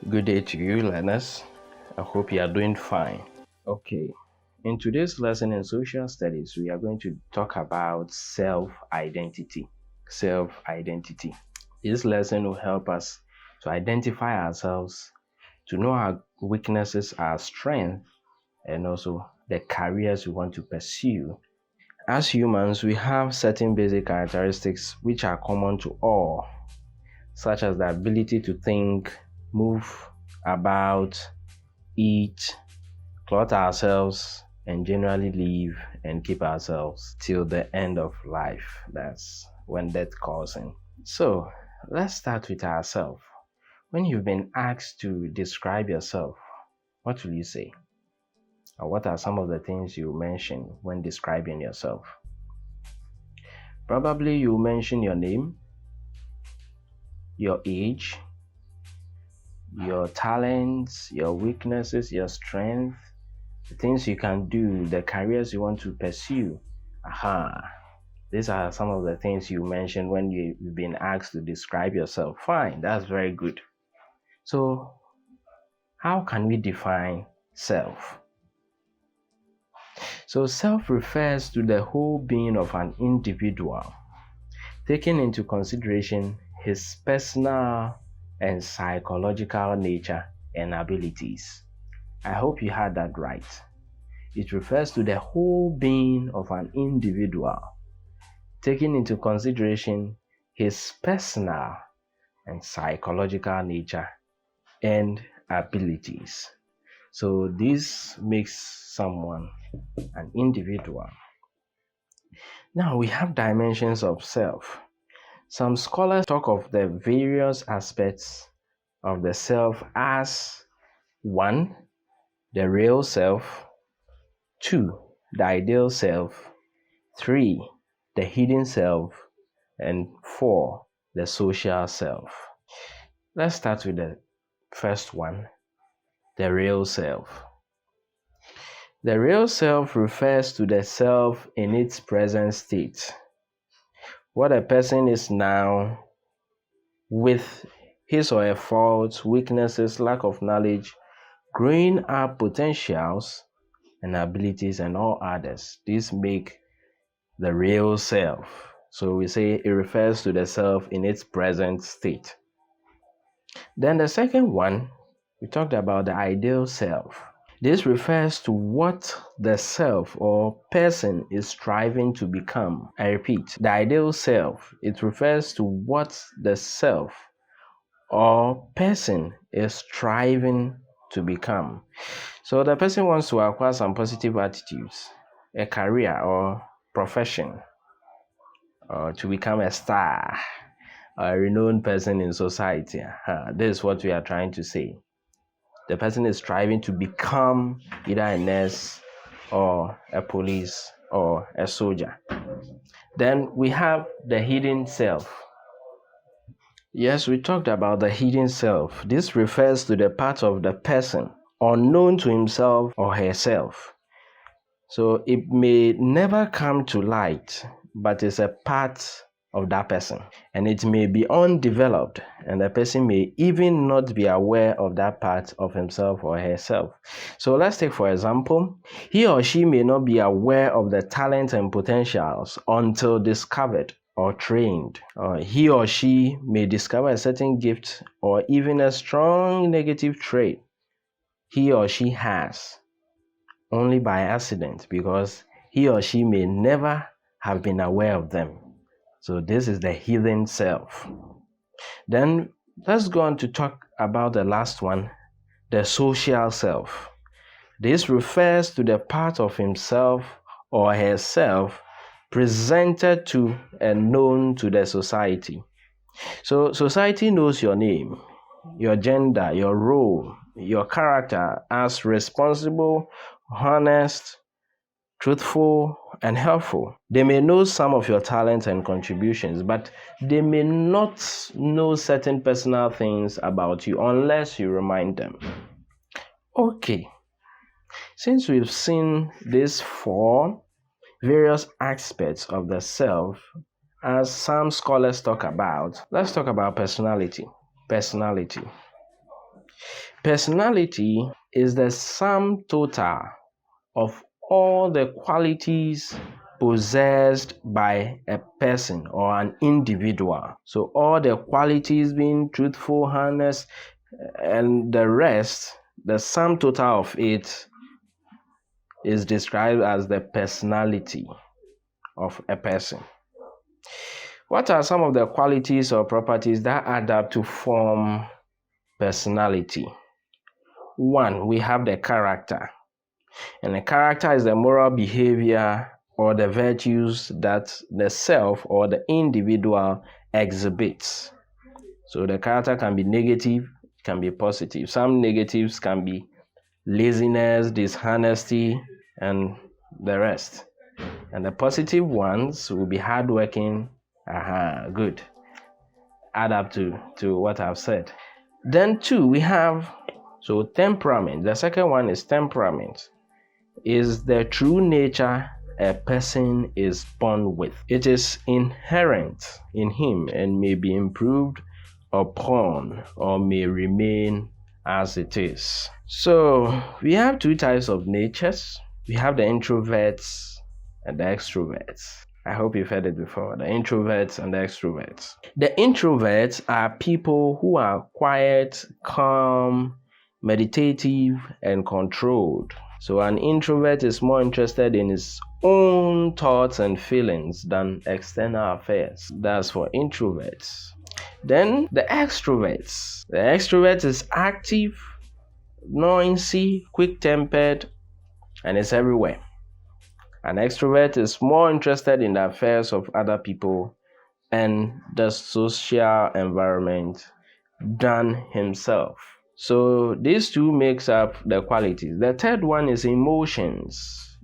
Good day to you, learners. I hope you are doing fine. Okay, in today's lesson in social studies, we are going to talk about self-identity. Self-identity. This lesson will help us to identify ourselves, to know our weaknesses, our strengths, and also the careers we want to pursue. As humans, we have certain basic characteristics which are common to all, such as the ability to think, move about, eat, clothe ourselves, and generally live and keep ourselves till the end of life. That's when death calls in. So let's start with ourselves. When you've been asked to describe yourself, what will you say? Or what are some of the things you mention when describing yourself? Probably you mention your name, your age, your talents, your weaknesses, your strength, the things you can do, the careers you want to pursue. These are some of the things you mentioned when you've been asked to describe yourself. Fine, that's very good. So, how can we define self? So, self refers to the whole being of an individual, taking into consideration his personal and psychological nature and abilities. I hope you had that right. It refers to the whole being of an individual, taking into consideration his personal and psychological nature and abilities. So this makes someone an individual. Now we have dimensions of self. Some scholars talk of the various aspects of the self as 1. The real self, 2. The ideal self, 3. The hidden self, and 4. The social self. Let's start with the first one, the real self. The real self refers to the self in its present state. What a person is now, with his or her faults, weaknesses, lack of knowledge, growing up potentials and abilities and all others. These make the real self. So we say it refers to the self in its present state. Then the second one, we talked about the ideal self. This refers to what the self or person is striving to become. I repeat, the ideal self, it refers to what the self or person is striving to become. So the person wants to acquire some positive attitudes, a career or profession, or to become a star, a renowned person in society. This is what we are trying to say. The person is striving to become either a nurse or a police or a soldier. Then we have the hidden self. Yes, we talked about the hidden self. This refers to the part of the person unknown to himself or herself. So it may never come to light, but it's a part of that person. And it may be undeveloped, and the person may even not be aware of that part of himself or herself. So let's take, for example, he or she may not be aware of the talents and potentials until discovered or trained. He or she may discover a certain gift or even a strong negative trait he or she has only by accident, because he or she may never have been aware of them. So this is the hidden self. Then let's go on to talk about the last one, the social self. This refers to the part of himself or herself presented to and known to the society. So society knows your name, your gender, your role, your character as responsible, honest, truthful, and helpful. They may know some of your talents and contributions, but they may not know certain personal things about you unless you remind them. Okay, since we've seen these 4 various aspects of the self, as some scholars talk about, let's talk about personality. Personality. Personality is the sum total of all the qualities possessed by a person or an individual. So all the qualities being truthful, honest, and the rest, the sum total of it is described as the personality of a person. What are some of the qualities or properties that add up to form personality? One, we have the character. And the character is the moral behavior or the virtues that the self or the individual exhibits. So the character can be negative, can be positive. Some negatives can be laziness, dishonesty, and the rest. And the positive ones will be hardworking. Good. Add up to what I've said. Then two, we have temperament. The second one is temperament. Is the true nature a person is born with. It is inherent in him and may be improved upon or may remain as it is. So we have two types of natures. We have the introverts and the extroverts. I hope you've heard it before, the introverts and the extroverts. The introverts are people who are quiet, calm, meditative, and controlled. So an introvert is more interested in his own thoughts and feelings than external affairs. That's for introverts. Then the extroverts. The extrovert is active, noisy, quick-tempered, and is everywhere. An extrovert is more interested in the affairs of other people and the social environment than himself. So these two makes up the qualities. The third one is emotions.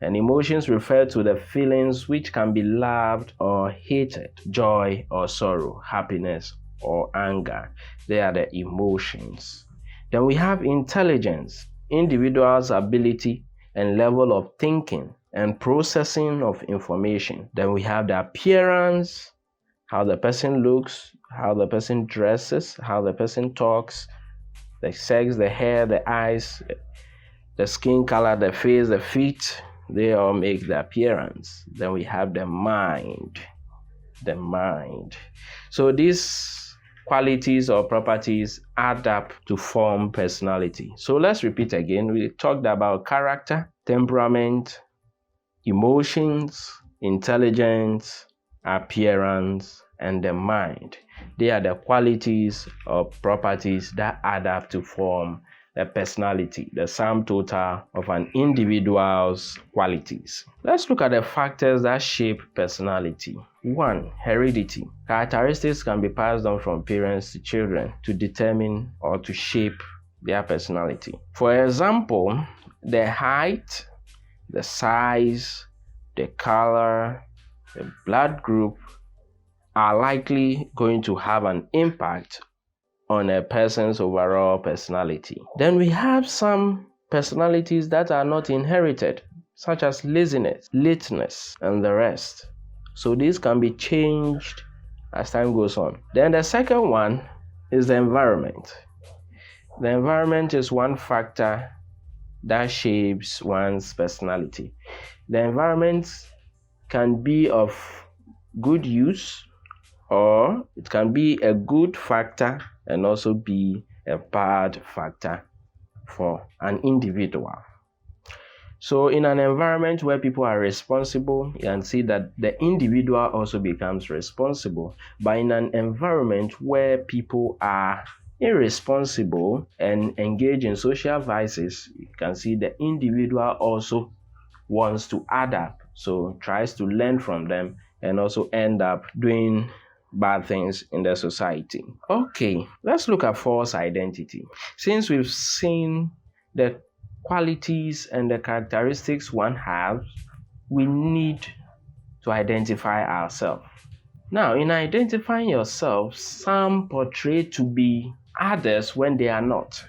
And emotions refer to the feelings which can be loved or hated, joy or sorrow, happiness or anger. They are the emotions. Then we have intelligence, individual's ability and level of thinking and processing of information. Then we have the appearance, how the person looks, how the person dresses, how the person talks, the sex, the hair, the eyes, the skin color, the face, the feet, they all make the appearance. Then we have the mind. So these qualities or properties add up to form personality. So let's repeat again. We talked about character, temperament, emotions, intelligence, appearance, and the mind. They are the qualities or properties that add up to form the personality, the sum total of an individual's qualities. Let's look at the factors that shape personality. 1. Heredity. Characteristics can be passed on from parents to children to determine or to shape their personality. For example, the height, the size, the color, the blood group are likely going to have an impact on a person's overall personality. Then we have some personalities that are not inherited, such as laziness, lateness, and the rest. So these can be changed as time goes on. Then the second one is the environment. The environment is one factor that shapes one's personality. The environment can be of good use, or it can be a good factor and also be a bad factor for an individual. So in an environment where people are responsible, you can see that the individual also becomes responsible. But in an environment where people are irresponsible and engage in social vices, you can see the individual also wants to adapt, so tries to learn from them and also end up doing bad things in the society. Okay, let's look at false identity. Since we've seen the qualities and the characteristics one has, we need to identify ourselves. Now, in identifying yourself, some portray to be others when they are not.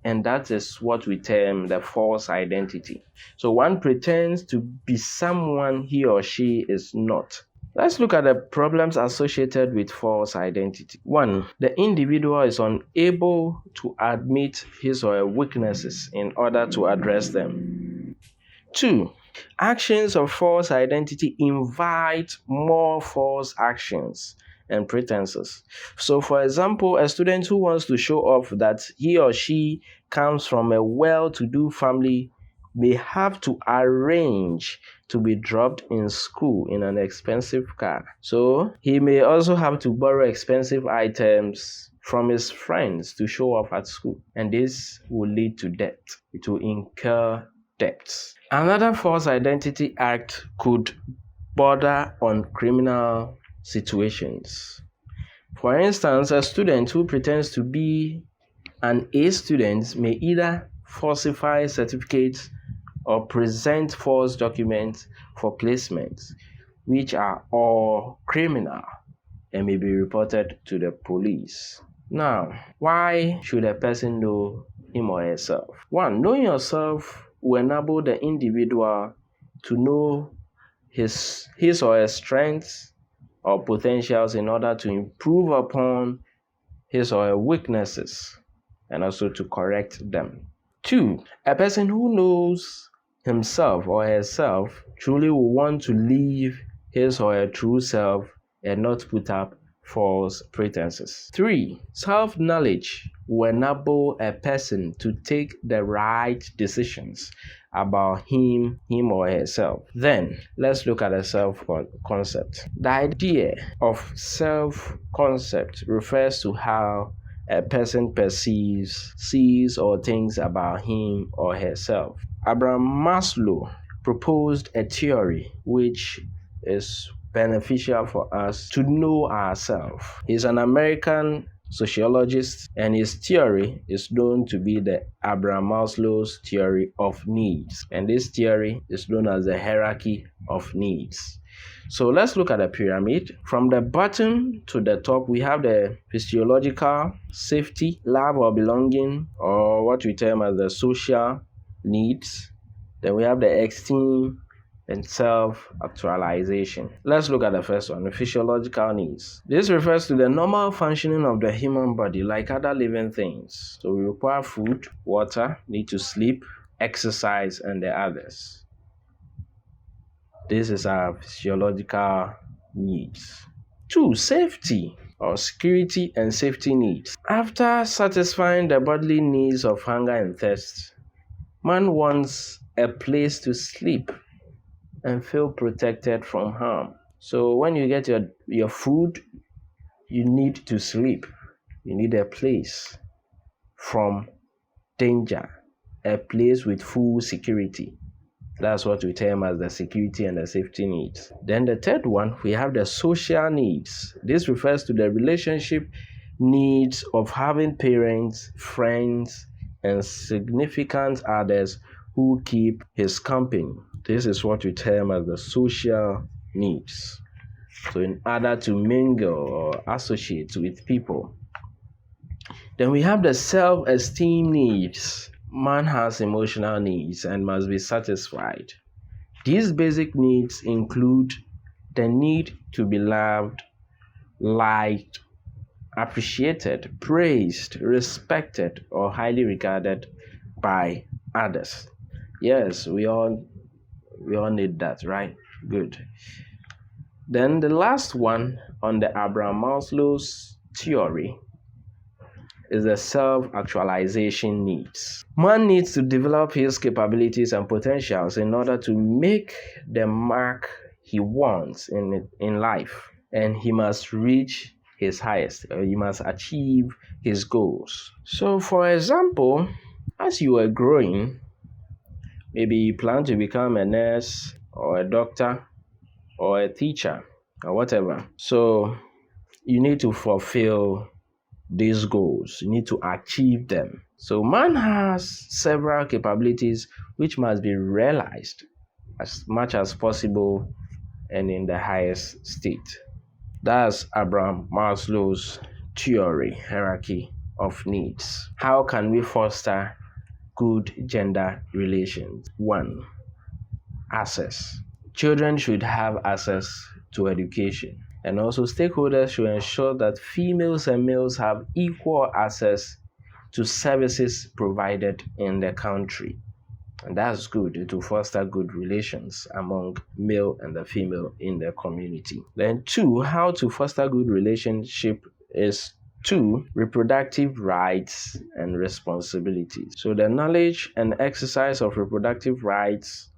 And that is what we term the false identity. So one pretends to be someone he or she is not. Let's look at the problems associated with false identity. 1. The individual is unable to admit his or her weaknesses in order to address them. 2. Actions of false identity invite more false actions and pretenses. So, for example, a student who wants to show off that he or she comes from a well-to-do family may have to arrange to be dropped in school in an expensive car. So, he may also have to borrow expensive items from his friends to show off at school, and this will lead to debt. It will incur debts. Another false identity act could border on criminal situations. For instance, a student who pretends to be an A student may either falsify certificates or present false documents for placement, which are all criminal and may be reported to the police. Now, why should a person know him or herself? 1. Knowing yourself will enable the individual to know his or her strengths or potentials in order to improve upon his or her weaknesses and also to correct them. 2. A person who knows himself or herself truly will want to live his or her true self and not put up false pretenses. 3. Self-knowledge will enable a person to take the right decisions about him or herself. Then, let's look at the self-concept. The idea of self-concept refers to how a person perceives, sees, or thinks about him or herself. Abraham Maslow proposed a theory which is beneficial for us to know ourselves. He's an American sociologist, and his theory is known to be the Abraham Maslow's theory of needs. And this theory is known as the hierarchy of needs. So let's look at the pyramid. From the bottom to the top, we have the physiological, safety, love or belonging, or what we term as the social needs. Then we have the esteem and self-actualization. Let's look at the first one, the physiological needs. This refers to the normal functioning of the human body like other living things. So we require food, water, need to sleep, exercise, and the others. This is our physiological needs. 2. Safety or security and safety needs. After satisfying the bodily needs of hunger and thirst, man wants a place to sleep and feel protected from harm. So when you get your food, you need to sleep. You need a place from danger, a place with full security. That's what we term as the security and the safety needs. Then the third one, we have the social needs. This refers to the relationship needs of having parents, friends, and significant others who keep his company. This is what we term as the social needs. So in order to mingle or associate with people. Then we have the self-esteem needs. Man has emotional needs and must be satisfied. These basic needs include the need to be loved, liked, appreciated, praised, respected, or highly regarded by others. Yes, we all need that, right? Good. Then the last one on the Abraham Maslow's theory is the self-actualization needs. Man needs to develop his capabilities and potentials in order to make the mark he wants in life. And he must reach his highest, or he must achieve his goals. So for example, as you are growing, maybe you plan to become a nurse or a doctor or a teacher or whatever. So you need to fulfill these goals. You need to achieve them. So man has several capabilities which must be realized as much as possible and in the highest state. That's Abraham Maslow's theory, hierarchy of needs. How can we foster good gender relations? 1. Access. Children should have access to education. And also, stakeholders should ensure that females and males have equal access to services provided in the country. And that's good. It will foster good relations among male and the female in the community. Then two, how to foster good relationship is two, reproductive rights and responsibilities. So the knowledge and exercise of reproductive rights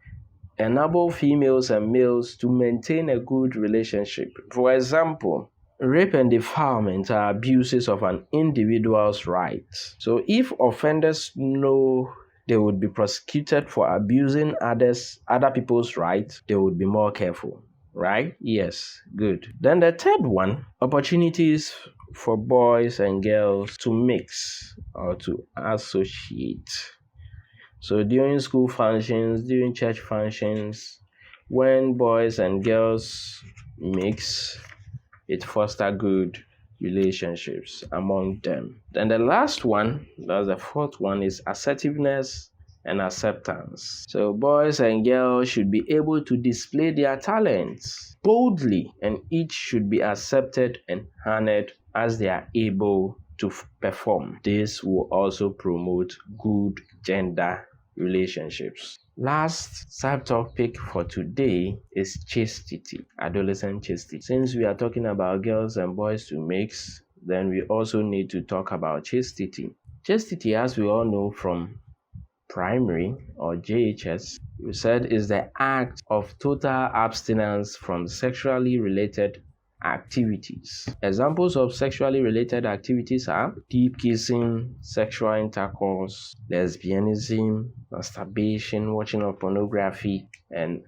enable females and males to maintain a good relationship. For example, rape and defilement are abuses of an individual's rights. So if offenders know they would be prosecuted for abusing other people's rights, they would be more careful, right? Yes, good. Then the third one, opportunities for boys and girls to mix or to associate. So during school functions, during church functions, when boys and girls mix, it fosters good relationships among them. Then the last one, that's the fourth one, is assertiveness and acceptance. So boys and girls should be able to display their talents boldly, and each should be accepted and honored as they are able to perform. This will also promote good gender relationships. Last subtopic for today is chastity, adolescent chastity. Since we are talking about girls and boys to mix, then we also need to talk about chastity. Chastity, as we all know from primary or JHS, we said is the act of total abstinence from sexually related activities. Examples of sexually related activities are deep kissing, sexual intercourse, lesbianism, masturbation, watching of pornography, and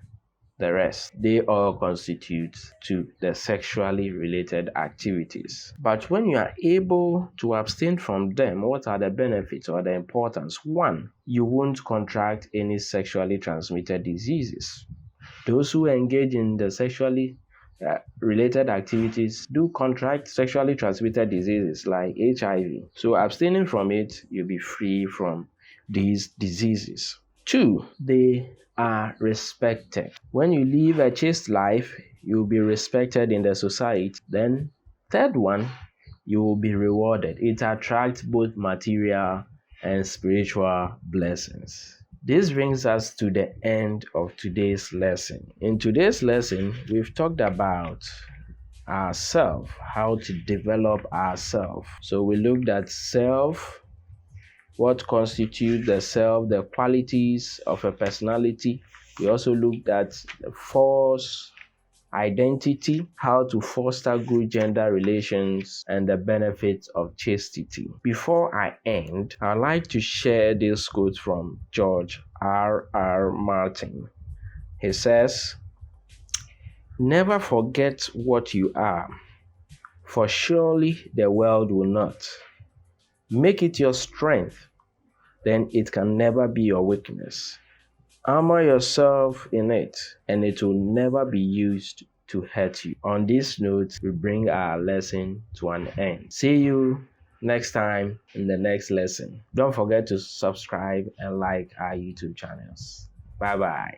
the rest. They all constitute to the sexually related activities. But when you are able to abstain from them, what are the benefits or the importance? One, you won't contract any sexually transmitted diseases. Those who engage in the sexually related activities do contract sexually transmitted diseases like HIV. So abstaining from it, you'll be free from these diseases. Two, they are respected. When you live a chaste life, you'll be respected in the society. Then third one, you will be rewarded. It attracts both material and spiritual blessings. This brings us to the end of today's lesson. In today's lesson, we've talked about ourselves, how to develop ourselves. So we looked at self, what constitutes the self, the qualities of a personality. We also looked at the false identity, how to foster good gender relations, and the benefits of chastity. Before I end, I'd like to share this quote from George R.R. Martin. He says, "Never forget what you are, for surely the world will not. Make it your strength, then it can never be your weakness. Armor yourself in it, and it will never be used to hurt you." On this note, we bring our lesson to an end. See you next time in the next lesson. Don't forget to subscribe and like our YouTube channels. Bye bye.